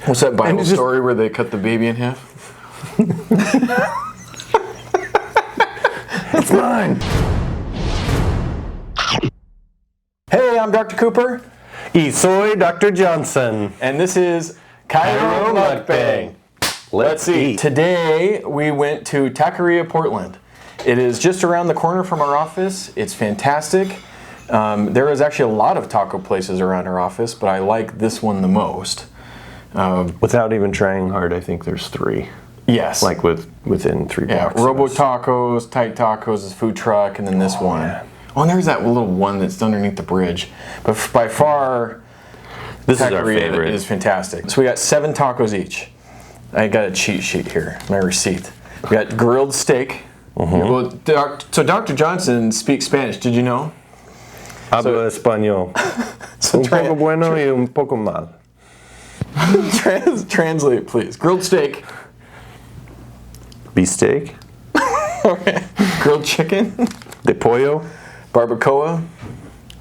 What's that Bible story where they cut the baby in half? It's mine. Hey, I'm Dr. Cooper. Y soy Dr. Johnson. And this is Chiro Mukbang. Let's eat. Today we went to Taquiera, Portland. It is just around the corner from our office. It's fantastic. There is actually a lot of taco places around our office, but I like this one the most. Without even trying hard, I think there's 3. Yes. Like within 3 blocks. Yeah, Robo Tacos, Tight Tacos is food truck, and then this one. Yeah. Oh, and there's that little one that's underneath the bridge. But by far, this is our favorite. It is fantastic. So we got 7 tacos each. I got a cheat sheet here, my receipt. We got grilled steak. Mm-hmm. Well, so Dr. Johnson speaks Spanish, did you know? Hablo español. Un poco bueno y un poco mal. Translate, please. Grilled steak. Beefsteak. Okay. Grilled chicken. De pollo. Barbacoa.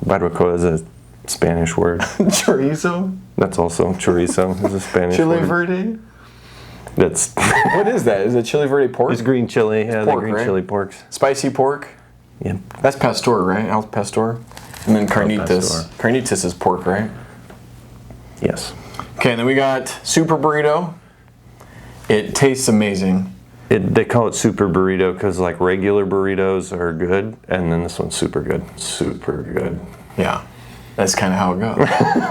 Barbacoa is a Spanish word. Chorizo. That's also chorizo. Is a Spanish Chile word. verde. That's. What is that? Is it chili verde pork? It's green chili. Yeah, pork, the green right? chili porks. Spicy pork. Yeah. That's pastor, right? Al pastor. And then carnitas. Carnitas is pork, right? Yes. Okay, and then we got super burrito. It tastes amazing. They call it super burrito because like regular burritos are good, and then this one's super good. Super good. Yeah, that's kind of how it goes.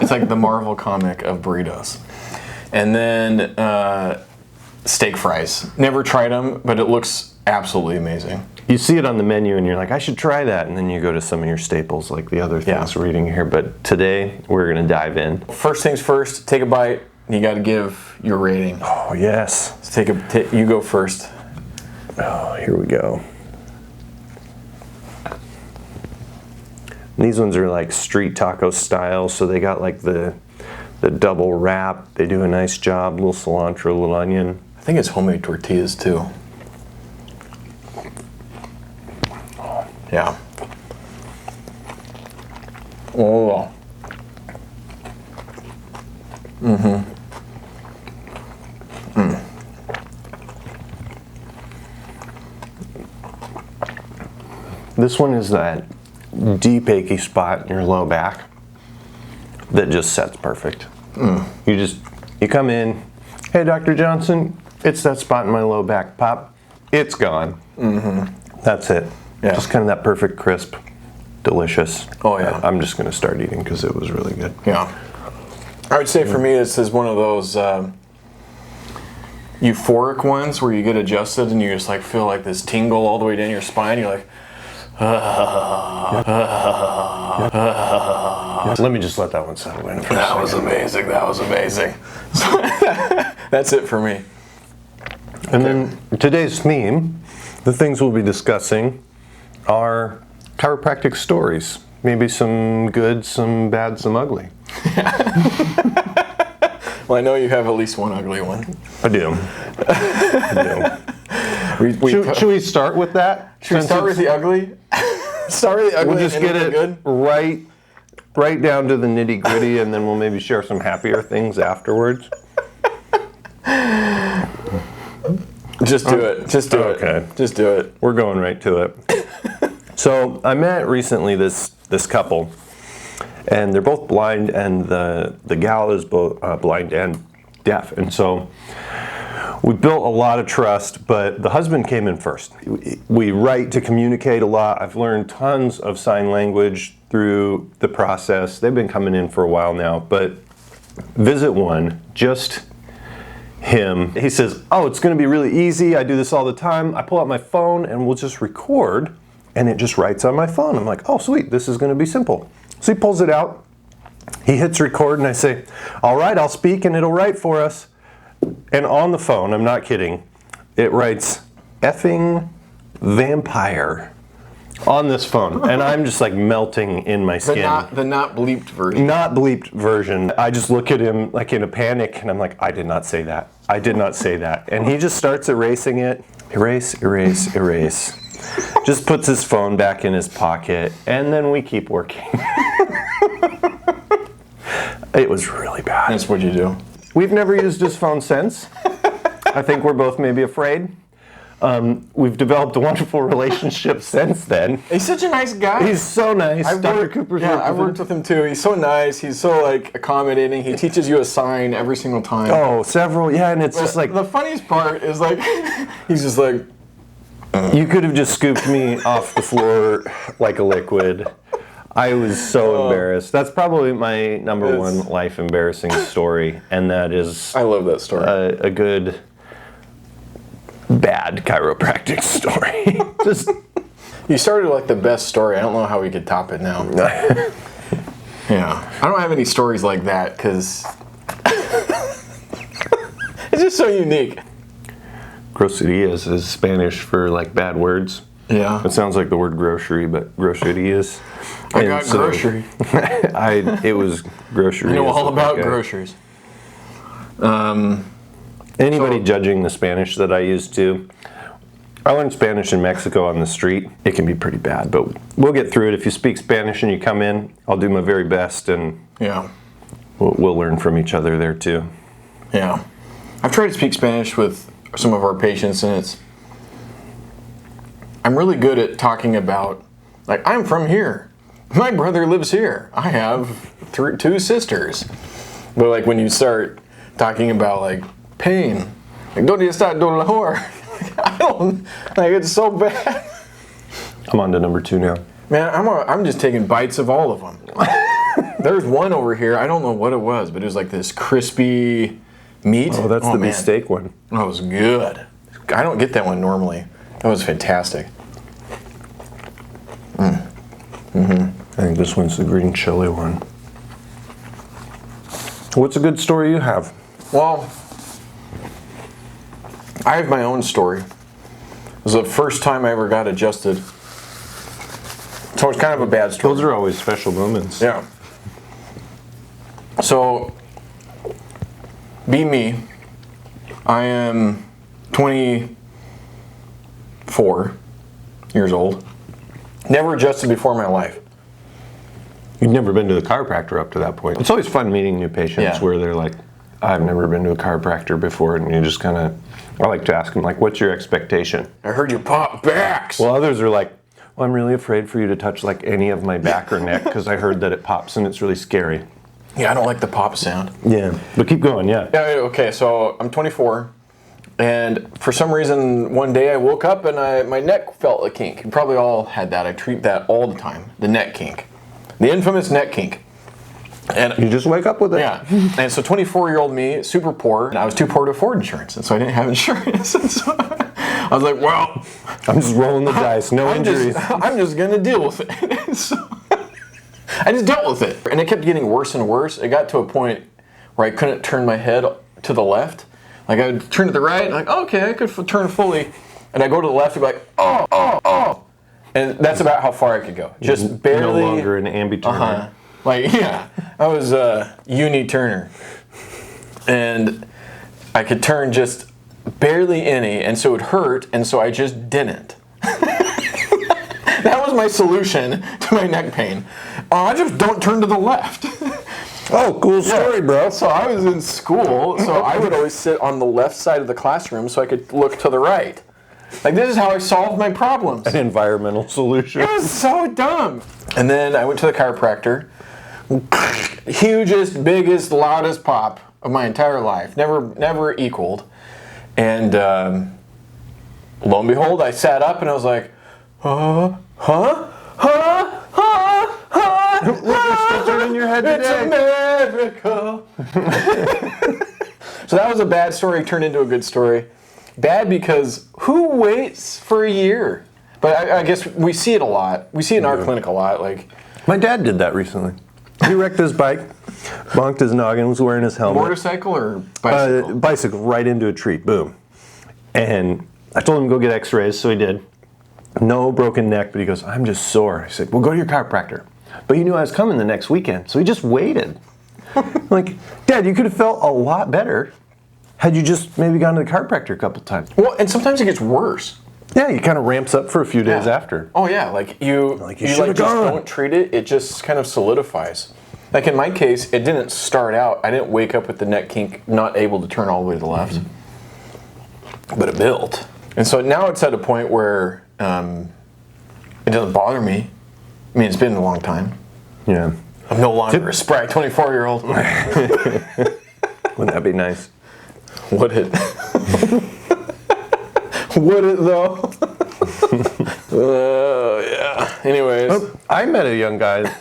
It's like the Marvel comic of burritos. And then steak fries. Never tried them, but it looks absolutely amazing. You see it on the menu and you're like, I should try that, and then you go to some of your staples like the other things we're eating here. But today we're gonna dive in. First things first, take a bite. You got to give your rating. Oh yes. So you go first. Oh, here we go. These ones are like street taco style, so they got like the double wrap. They do a nice job. Little cilantro, little onion. I think it's homemade tortillas too. Yeah. Oh. Mm-hmm. Mm. This one is that deep achy spot in your low back that just sets perfect. Mm. You come in, hey Dr. Johnson, it's that spot in my low back. Pop, it's gone. Mm-hmm. That's it. Yeah. Just kind of that perfect crisp, delicious. Oh yeah. I'm just gonna start eating because it was really good. Yeah. I would say for me this is one of those euphoric ones where you get adjusted and you just like feel like this tingle all the way down your spine. You're like, Let me just let that one settle in for a second. That was amazing. That was amazing. That's it for me. And then today's theme, the things we'll be discussing are chiropractic stories. Maybe some good, some bad, some ugly. Well, I know you have at least one ugly one. I do. Should we start with that? Should we start with the ugly? Start with the ugly. We'll just get it good? right down to the nitty gritty, and then we'll maybe share some happier things afterwards. Just do it. Just do it. Okay. Just do it. We're going right to it. So I met recently this couple, and they're both blind, and the gal is both blind and deaf, and so we built a lot of trust. But the husband came in first. We write to communicate a lot. I've learned tons of sign language through the process. They've been coming in for a while now, but visit one, just him. He says, oh, it's going to be really easy. I do this all the time. I pull out my phone and we'll just record, and it just writes on my phone. I'm like, oh, sweet, this is going to be simple. So he pulls it out. He hits record, and I say, all right, I'll speak and it'll write for us. And on the phone, I'm not kidding, it writes effing vampire on this phone. And I'm just like melting in my skin. The not bleeped version. Not bleeped version. I just look at him like in a panic, and I'm like, I did not say that. I did not say that. And he just starts erasing it. Erase, erase, erase. Just puts his phone back in his pocket, and then we keep working. It was really bad. That's what you do. We've never used his phone since. I think we're both maybe afraid. We've developed a wonderful relationship since then. He's such a nice guy. He's so nice. Dr. Cooper's I've worked with him too. He's so nice. He's so like accommodating. He teaches you a sign every single time. Oh, several. Yeah, and it's just like the funniest part is like he's just like you could have just scooped me off the floor like a liquid. I was so embarrassed. That's probably my number one life embarrassing story, and that is I love that story. A good bad chiropractic story. Just you started like the best story. I don't know how we could top it now. Yeah, I don't have any stories like that because it's just so unique. Grocerías is Spanish for like bad words. Yeah, it sounds like the word grocery, but grocerías. I got grocery. It was grocery. I know all about groceries. Anybody judging the Spanish that I used to, I learned Spanish in Mexico on the street. It can be pretty bad, but we'll get through it. If you speak Spanish and you come in, I'll do my very best, and yeah, we'll learn from each other there too. Yeah, I've tried to speak Spanish with some of our patients, and I'm really good at talking about, like, I'm from here. My brother lives here. I have two sisters. But like when you start talking about like pain, like ¿dónde está dolor? I don't, like it's so bad. I'm on to number 2 now. Man, I'm just taking bites of all of them. There's one over here. I don't know what it was, but it was like this crispy meat. Oh, that's the beef steak one. That was good. I don't get that one normally. That was fantastic. I think this one's the green chili one. What's a good story you have? Well, I have my own story. It was the first time I ever got adjusted. So it's kind of a bad story. Those are always special moments. Yeah. So, be me. I am 24 years old. Never adjusted before in my life. You've never been to the chiropractor up to that point. It's always fun meeting new patients where they're like, I've never been to a chiropractor before, and you just kind of, I like to ask them, like, what's your expectation? I heard you pop backs. Well, others are like, well, I'm really afraid for you to touch like any of my back or neck because I heard that it pops and it's really scary. Yeah, I don't like the pop sound. Yeah, but keep going, yeah. Okay, so I'm 24, and for some reason, one day I woke up and my neck felt a kink. You probably all had that. I treat that all the time, the neck kink. The infamous neck kink. And you just wake up with it. Yeah. And so 24-year-old me, super poor, and I was too poor to afford insurance, and so I didn't have insurance. And so I was like, well, I'm just rolling the dice, no injuries. I'm just going to deal with it. And so I just dealt with it. And it kept getting worse and worse. It got to a point where I couldn't turn my head to the left. Like I would turn to the right, like, okay, I could turn fully. And I go to the left and be like, oh. And that's about how far I could go. Just barely. No longer an ambi-turner. Like, yeah, I was a uni-turner. And I could turn just barely any, and so it would hurt, and so I just didn't. That was my solution to my neck pain. I just don't turn to the left. Oh, cool story, bro. So I was in school, so I would always sit on the left side of the classroom so I could look to the right. Like, this is how I solved my problems. An environmental solution. It was so dumb. And then I went to the chiropractor. Hugest, biggest, loudest pop of my entire life. Never equaled. And lo and behold, I sat up and I was like, Look, you're still turning your head today. It's America. So that was a bad story turned into a good story. Bad because who waits for a year? But I guess we see it a lot. We see it in our clinic a lot. Like, my dad did that recently. He wrecked his bike, bonked his noggin, was wearing his helmet. Motorcycle or bicycle? Bicycle, right into a tree, boom. And I told him to go get x-rays, so he did. No broken neck, but he goes, I'm just sore. I said, well, go to your chiropractor. But he knew I was coming the next weekend, so he just waited. Like, Dad, you could have felt a lot better had you just maybe gone to the chiropractor a couple times. Well, and sometimes it gets worse. Yeah, it kind of ramps up for a few days after. Oh yeah, like you just don't treat it, it just kind of solidifies. Like in my case, it didn't start out. I didn't wake up with the neck kink, not able to turn all the way to the left. But it built. And so now it's at a point where it doesn't bother me. I mean, it's been a long time. Yeah. I'm no longer a spry 24-year-old. Wouldn't that be nice? Would it? Would it though? Yeah. Anyways. I met a young guy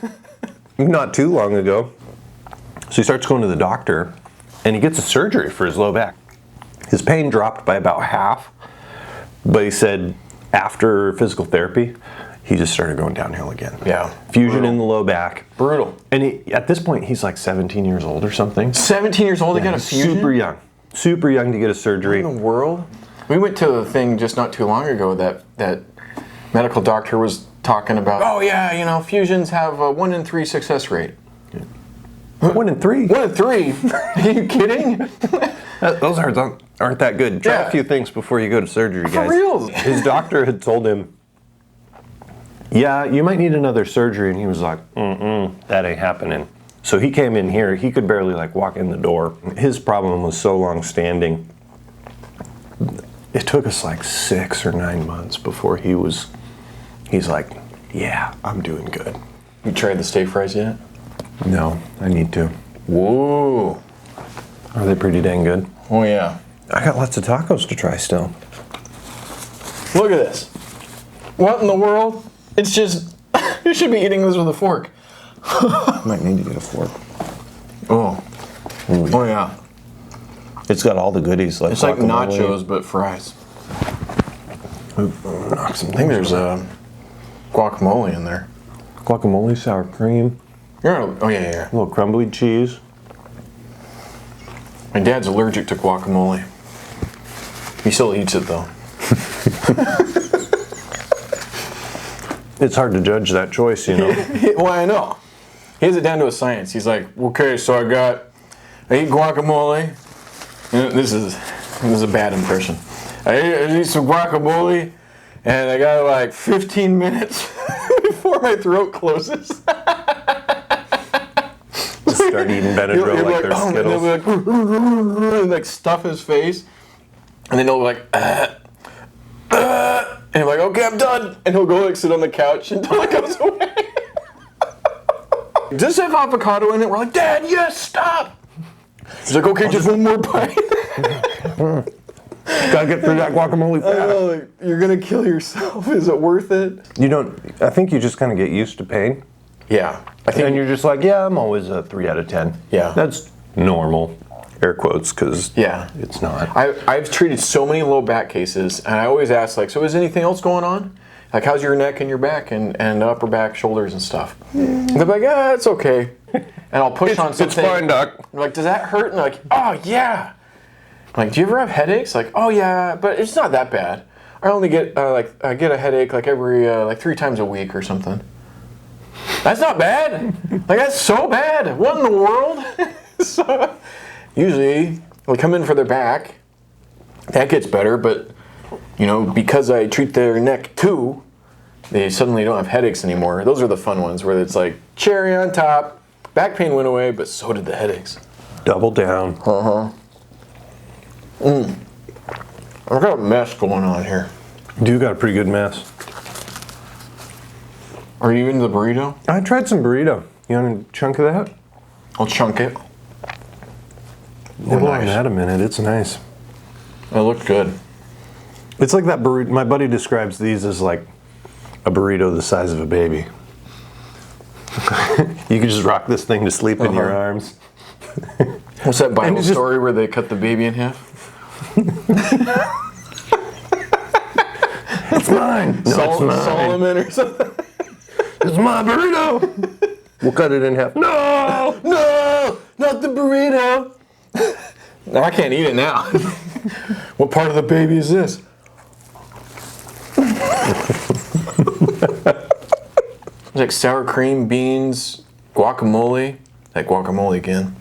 not too long ago. So he starts going to the doctor and he gets a surgery for his low back. His pain dropped by about half, but he said after physical therapy, he just started going downhill again. Yeah. Fusion in the low back. Brutal. And at this point, he's like 17 years old or something. 17 years old to get a fusion? Super young. Super young to get a surgery. What in the world? We went to the thing just not too long ago that medical doctor was talking about. Oh yeah, you know, fusions have a 1 in 3 success rate. 1 in 3? 1 in 3? Are you kidding? Those aren't that good. Try a few things before you go to surgery, guys. For real? His doctor had told him, yeah, you might need another surgery. And he was like, that ain't happening. So he came in here. He could barely like walk in the door. His problem was so long standing. It took us like 6 or 9 months before he's like, yeah, I'm doing good. You tried the steak fries yet? No, I need to. Whoa. Are they pretty dang good? Oh yeah. I got lots of tacos to try still. Look at this. What in the world? It's just, you should be eating this with a fork. Might need to get a fork. Oh. Ooh. Oh yeah. It's got all the goodies. It's like nachos, but fries. Knock some I think there's guacamole in there. guacamole, sour cream, Oh yeah. a little crumbly cheese. My dad's allergic to guacamole. He still eats it though. It's hard to judge that choice, you know. Well, I know. He has it down to a science. He's like, okay, so I eat guacamole. And this is a bad impression. I eat some guacamole, and I got like 15 minutes before my throat closes. Just start eating Benadryl like they're Skittles. And they'll be like stuff his face, and then he'll be like, and I'm like, okay, I'm done. And he'll go like sit on the couch until it goes away. Does this have avocado in it? We're like, Dad, yes, stop. He's like, okay, just one more bite. Gotta get through that guacamole fast. Like, you're gonna kill yourself. Is it worth it? I think you just kind of get used to pain. Yeah. And you're just like, yeah, I'm always a 3 out of 10. Yeah. That's normal. Air quotes, because it's not. I've treated so many low back cases, and I always ask, like, so is anything else going on? Like, how's your neck and your back and upper back, shoulders and stuff? And they're like, it's okay. And I'll push on something. It's fine, doc. I'm like, does that hurt? And they're like, oh, yeah. I'm like, do you ever have headaches? Like, oh, yeah, but it's not that bad. I only get, I get a headache like every, 3 times a week or something. That's not bad. Like, that's so bad. What in the world? So, usually, we come in for their back. That gets better, but, you know, because I treat their neck too, they suddenly don't have headaches anymore. Those are the fun ones where it's like cherry on top. Back pain went away, but so did the headaches. Double down. I've got a mess going on here. You got a pretty good mess. Are you into the burrito? I tried some burrito. You want a chunk of that? I'll chunk it. Nibble on that a minute. It's nice. It looked good. It's like that burrito. My buddy describes these as like a burrito the size of a baby. You could just rock this thing to sleep in your arms. What's that Bible story where they cut the baby in half? It's mine. No, it's mine. Solomon or something. It's my burrito. We'll cut it in half. No! No! Not the burrito! No, I can't eat it now. What part of the baby is this? There's like sour cream, beans, guacamole. That guacamole again.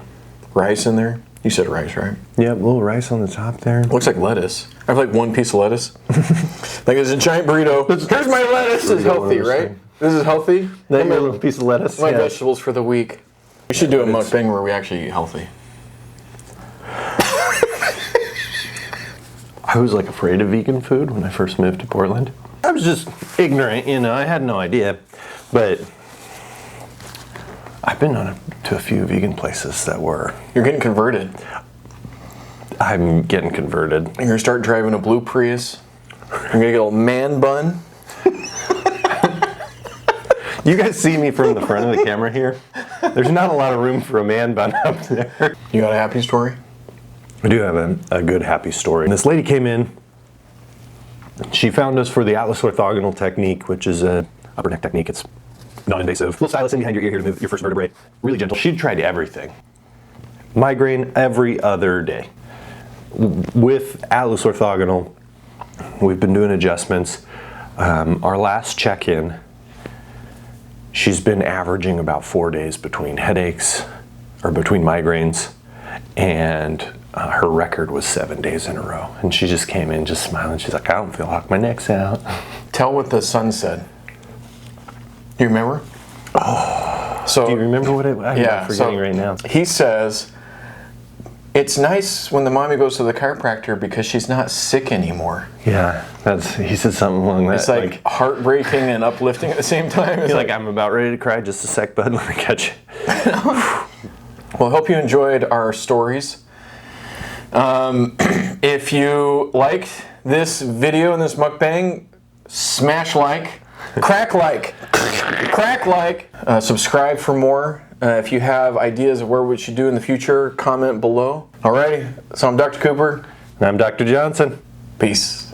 Rice in there. You said rice, right? Yeah, a little rice on the top there. Looks like lettuce. I have like one piece of lettuce. Like there's a giant burrito. Here's my lettuce. This is healthy, right? This is healthy. Then your little piece of lettuce. My vegetables for the week. We should do a mukbang where we actually eat healthy. I was like afraid of vegan food when I first moved to Portland. I was just ignorant, you know, I had no idea. But I've been to a few vegan places that were... You're getting converted. I'm getting converted. You're gonna start driving a blue Prius. You're gonna get a man bun. You guys see me from the front of the camera here? There's not a lot of room for a man bun up there. You got a happy story? I do have a good happy story. This lady came in. She found us for the Atlas orthogonal technique, which is a upper neck technique. It's non-invasive. Little stylus in behind your ear here to move your first vertebrae. Really gentle. She'd tried everything. Migraine every other day. With Atlas orthogonal, we've been doing adjustments. Our last check-in, she's been averaging about 4 days between headaches or between migraines, and her record was 7 days in a row. And she just came in just smiling. She's like, I don't feel like my neck's out. Tell what the son said. Do you remember? Oh, so do you remember what I'm forgetting right now? He says, it's nice when the mommy goes to the chiropractor because she's not sick anymore. Yeah, he said something along that. It's like heartbreaking and uplifting at the same time. He's like, I'm about ready to cry. Just a sec, bud. Let me catch you. Well, I hope you enjoyed our stories. If you liked this video and this mukbang, smash like, crack like, crack like, subscribe for more. If you have ideas of where we should do in the future, comment below. Alrighty, so I'm Dr. Cooper. And I'm Dr. Johnson. Peace.